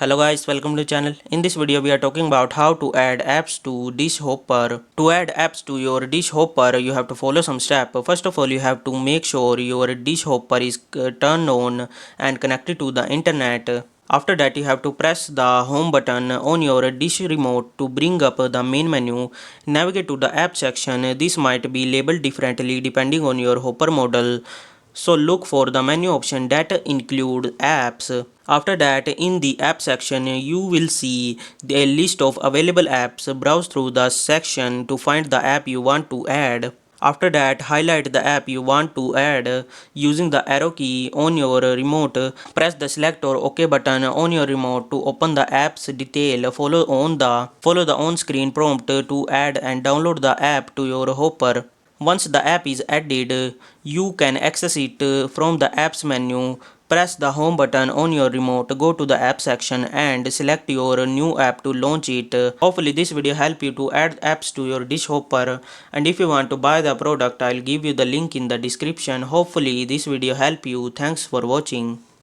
Hello guys, welcome to the channel. In this video we are talking about how to add apps to Dish Hopper. To add apps to your Dish Hopper, you have to follow some steps. First of all, you have to make sure your Dish Hopper is turned on and connected to the internet. After that, you have to press the home button on your Dish remote to bring up the main menu. Navigate to the app section. This might be labeled differently depending on your Hopper model. So look for the menu option that include apps. After that, in the app section, you will see a list of available apps. Browse through the section to find the app you want to add. After that, highlight the app you want to add using the arrow key on your remote. Press the select or OK button on your remote to open the app's detail. Follow the on-screen prompt to add and download the app to your Hopper. Once the app is added, you can access it from the apps menu. Press the home button on your remote, go to the app section and select your new app to launch it. Hopefully this video help you to add apps to your Dish Hopper, and if you want to buy the product, I'll give you the link in the description. Hopefully this video help you. Thanks for watching.